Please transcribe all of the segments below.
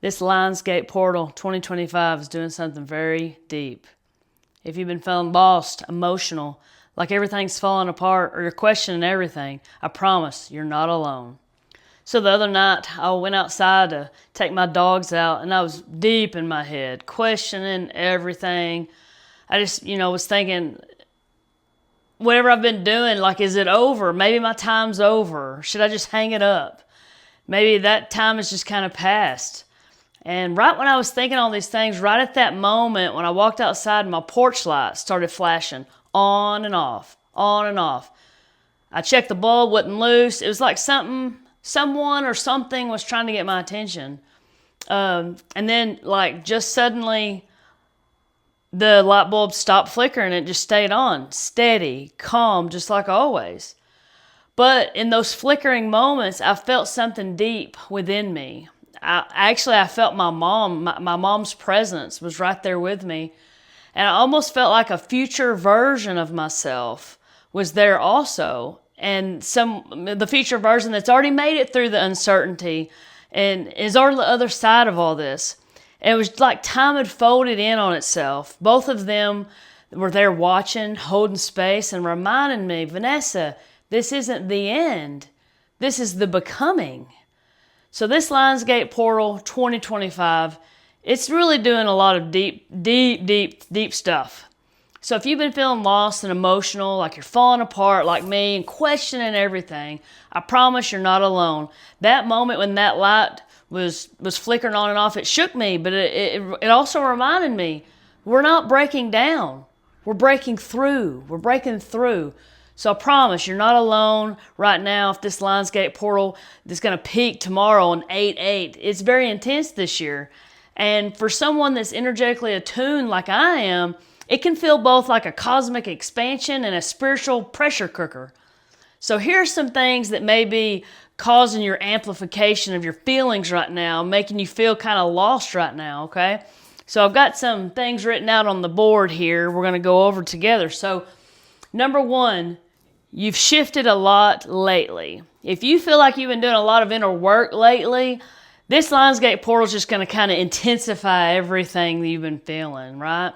This Lionsgate portal 2025 is doing something very deep. If you've been feeling lost, emotional, like everything's falling apart, or you're questioning everything, I promise you're not alone. So the other night, I went outside to take my dogs out, and I was deep in my head, questioning everything. I just, was thinking, whatever I've been doing, like, is it over? Maybe my time's over. Should I just hang it up? Maybe that time has just kind of passed. And right when I was thinking all these things, right at that moment, when I walked outside, my porch light started flashing on and off, on and off. I checked the bulb, wasn't loose. It was like someone or something was trying to get my attention. And then, like, just suddenly, the light bulb stopped flickering. It just stayed on, steady, calm, just like always. But in those flickering moments, I felt something deep within me. I felt my mom. My mom's presence was right there with me. And I almost felt like a future version of myself was there also. And the future version that's already made it through the uncertainty and is on the other side of all this. And it was like time had folded in on itself. Both of them were there watching, holding space, and reminding me, Vanessa, this isn't the end. This is the becoming. So this Lionsgate portal 2025, it's really doing a lot of deep stuff. So if you've been feeling lost and emotional, like you're falling apart like me and questioning everything, I promise you're not alone. That moment when that light was flickering on and off, it shook me, but it also reminded me, we're not breaking down. We're breaking through. We're breaking through. So I promise you're not alone right now. If this Lionsgate portal is going to peak tomorrow on 8/8, it's very intense this year. And for someone that's energetically attuned like I am, it can feel both like a cosmic expansion and a spiritual pressure cooker. So here's some things that may be causing your amplification of your feelings right now, making you feel kind of lost right now, okay? So I've got some things written out on the board here we're going to go over together. So number one, you've shifted a lot lately. If you feel like you've been doing a lot of inner work lately, this Lionsgate portal is just going to kind of intensify everything that you've been feeling, right?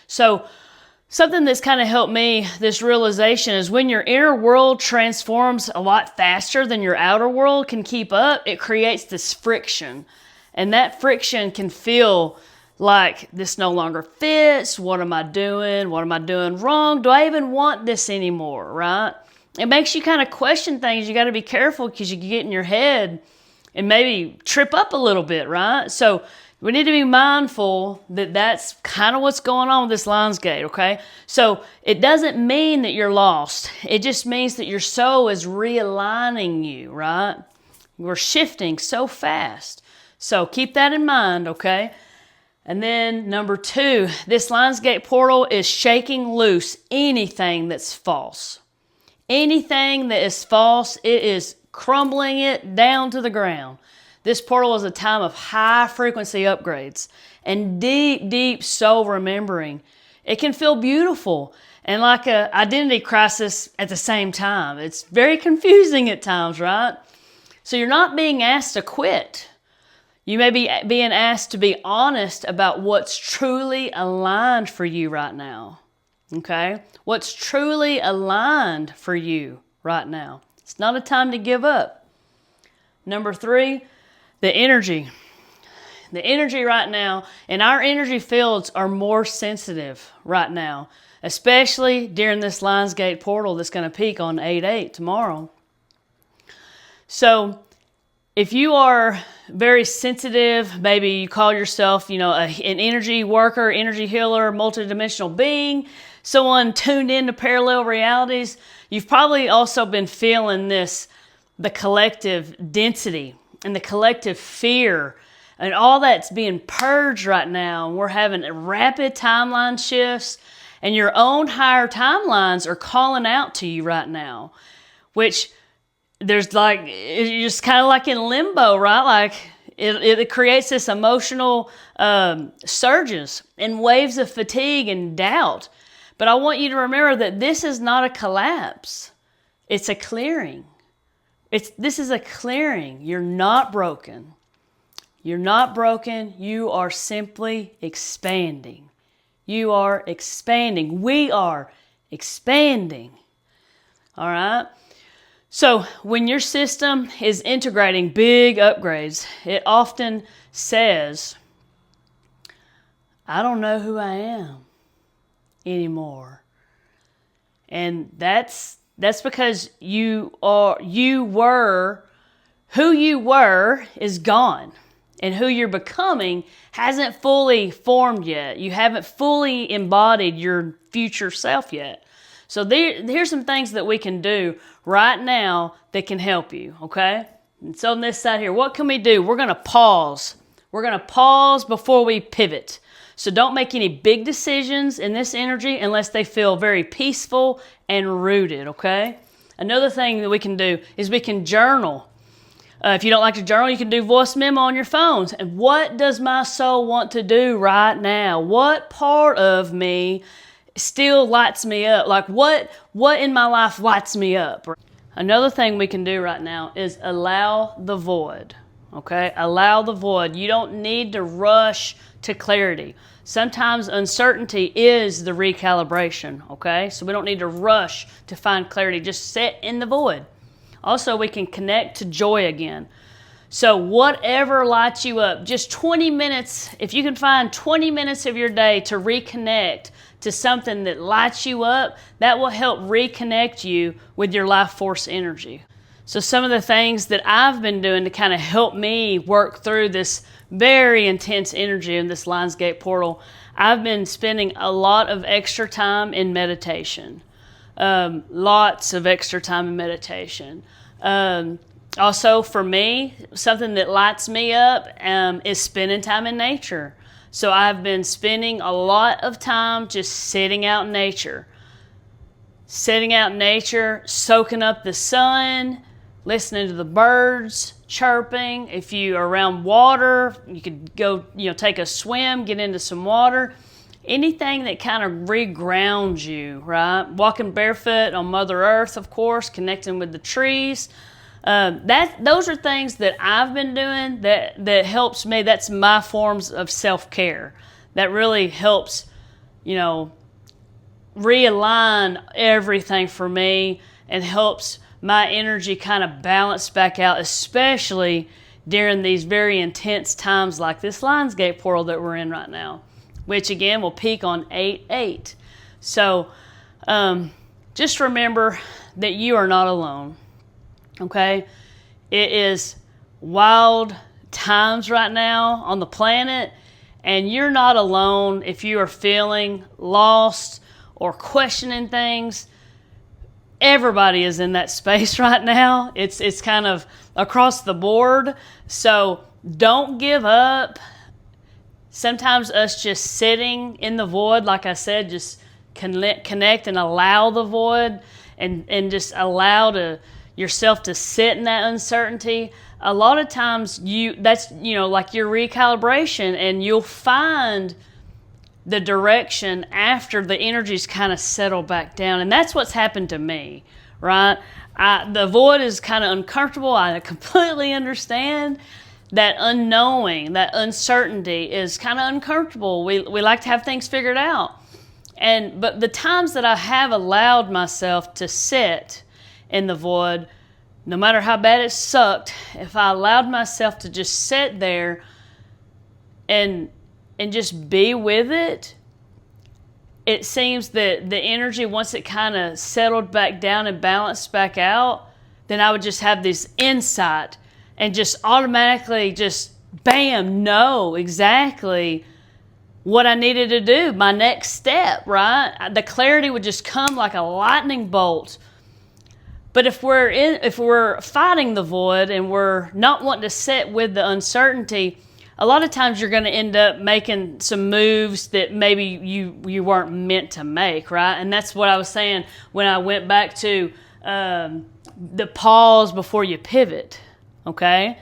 So something that's kind of helped me, this realization, is when your inner world transforms a lot faster than your outer world can keep up, it creates this friction. And that friction can feel like this no longer fits. What am I doing? What am I doing wrong? Do I even want this anymore, right? It makes you kind of question things. You got to be careful because you can get in your head and maybe trip up a little bit, right? So we need to be mindful that that's kind of what's going on with this Lionsgate, okay? So it doesn't mean that you're lost. It just means that your soul is realigning you, right? We're shifting so fast. So keep that in mind, okay? And then number two, this Lionsgate portal is shaking loose anything that's false. Anything that is false, it is crumbling it down to the ground. This portal is a time of high frequency upgrades and deep soul remembering. It can feel beautiful and like an identity crisis at the same time. It's very confusing at times, right? So you're not being asked to quit. You may be being asked to be honest about what's truly aligned for you right now. Okay? What's truly aligned for you right now. It's not a time to give up. Number three, the energy. The energy right now, and our energy fields are more sensitive right now, especially during this Lionsgate portal that's going to peak on 8/8 tomorrow. So if you are very sensitive, maybe you call yourself, an energy worker, energy healer, multidimensional being, someone tuned into parallel realities, you've probably also been feeling the collective density and the collective fear and all that's being purged right now. And we're having rapid timeline shifts, and your own higher timelines are calling out to you right now, which there's like, you're just kind of like in limbo, right? Like it creates this emotional surges and waves of fatigue and doubt. But I want you to remember that this is not a collapse. It's a clearing. This is a clearing. You're not broken. You're not broken. You are simply expanding. You are expanding. We are expanding. All right? So when your system is integrating big upgrades, it often says, I don't know who I am anymore. And that's because who you were is gone. And who you're becoming hasn't fully formed yet. You haven't fully embodied your future self yet. So here's some things that we can do right now that can help you, okay? And so on this side here, what can we do? We're going to pause. We're going to pause before we pivot. So don't make any big decisions in this energy unless they feel very peaceful and rooted, okay? Another thing that we can do is we can journal. If you don't like to journal, you can do voice memo on your phones. And what does my soul want to do right now? What part of me still lights me up? Like what in my life lights me up? Another thing we can do right now is allow the void. Okay? Allow the void. You don't need to rush to clarity. Sometimes uncertainty is the recalibration. Okay? So we don't need to rush to find clarity. Just sit in the void. Also, we can connect to joy again. So whatever lights you up, just 20 minutes, if you can find 20 minutes of your day to reconnect to something that lights you up, that will help reconnect you with your life force energy. So some of the things that I've been doing to kind of help me work through this very intense energy in this Lionsgate portal, I've been spending a lot of extra time in meditation. Lots of extra time in meditation. Also, for me, something that lights me up is spending time in nature. So I've been spending a lot of time just sitting out in nature. Sitting out in nature, soaking up the sun, listening to the birds chirping. If you are around water, you could go, take a swim, get into some water. Anything that kind of regrounds you, right? Walking barefoot on Mother Earth, of course, connecting with the trees. Those are things that I've been doing that helps me. That's my forms of self-care. That really helps, realign everything for me and helps my energy kind of balance back out, especially during these very intense times like this Lionsgate portal that we're in right now, which again will peak on 8/8. So just remember that you are not alone, okay? It is wild times right now on the planet, and you're not alone if you are feeling lost or questioning things. Everybody is in that space right now. It's kind of across the board. So don't give up. Sometimes us just sitting in the void, like I said, just connect and allow the void and just allow yourself to sit in that uncertainty. A lot of times that's like your recalibration, and you'll find the direction after the energies kind of settle back down. And that's what's happened to me, right? The void is kind of uncomfortable. I completely understand. That unknowing, that uncertainty is kind of uncomfortable. We like to have things figured out. But the times that I have allowed myself to sit in the void, no matter how bad it sucked, if I allowed myself to just sit there and just be with it, it seems that the energy, once it kind of settled back down and balanced back out, then I would just have this insight and just automatically just, bam, know exactly what I needed to do, my next step, right? The clarity would just come like a lightning bolt. But if we're fighting the void and we're not wanting to sit with the uncertainty, a lot of times you're going to end up making some moves that maybe you weren't meant to make, right? And that's what I was saying when I went back to the pause before you pivot. Okay?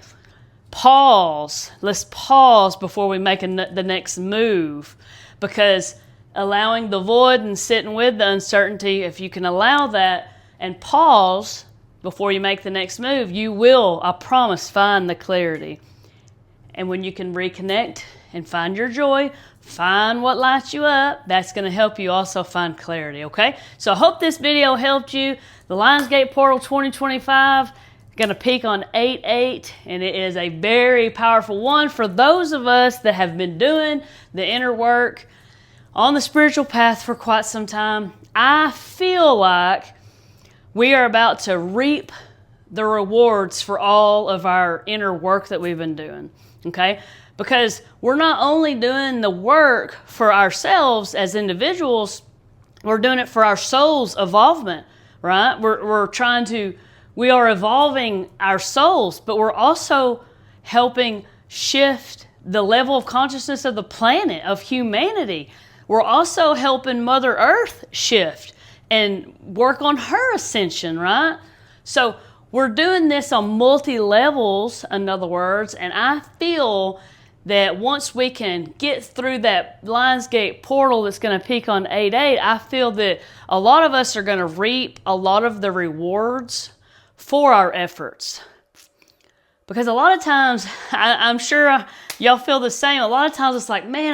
Pause. Let's pause before we make the next move, because allowing the void and sitting with the uncertainty, if you can allow that and pause before you make the next move, you will, I promise, find the clarity. And when you can reconnect and find your joy, find what lights you up, that's going to help you also find clarity, okay? So I hope this video helped you. The Lionsgate Portal 2025 going to peak on 8/8, and it is a very powerful one for those of us that have been doing the inner work on the spiritual path for quite some time. I feel like we are about to reap the rewards for all of our inner work that we've been doing, okay? Because we're not only doing the work for ourselves as individuals, we're doing it for our soul's evolvement, right? We are evolving our souls, but we're also helping shift the level of consciousness of the planet, of humanity. We're also helping Mother Earth shift and work on her ascension, right? So we're doing this on multi-levels, in other words, and I feel that once we can get through that Lionsgate portal that's going to peak on 8/8, I feel that a lot of us are going to reap a lot of the rewards for our efforts. Because a lot of times, I'm sure y'all feel the same. A lot of times it's like, man,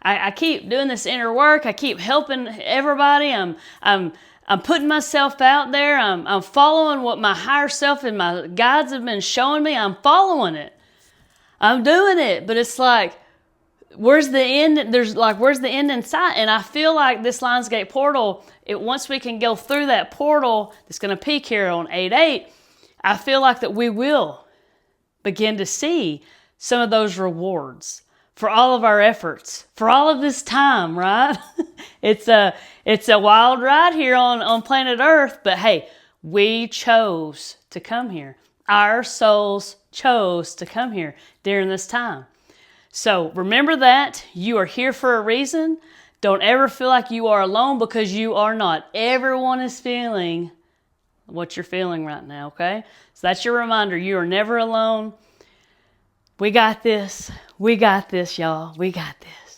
I keep doing this inner work. I keep helping everybody. I'm putting myself out there. I'm following what my higher self and my guides have been showing me. I'm following it. I'm doing it. But it's like, where's the end? Where's the end in sight? And I feel like this Lionsgate portal, once we can go through that portal that's going to peak here on 8/8, I feel like that we will begin to see some of those rewards for all of our efforts, for all of this time, right? It's a wild ride here on planet Earth, but hey, we chose to come here. Our souls chose to come here during this time. So remember that you are here for a reason. Don't ever feel like you are alone, because you are not. Everyone is feeling what you're feeling right now, okay? So that's your reminder. You are never alone. We got this. We got this, y'all. We got this.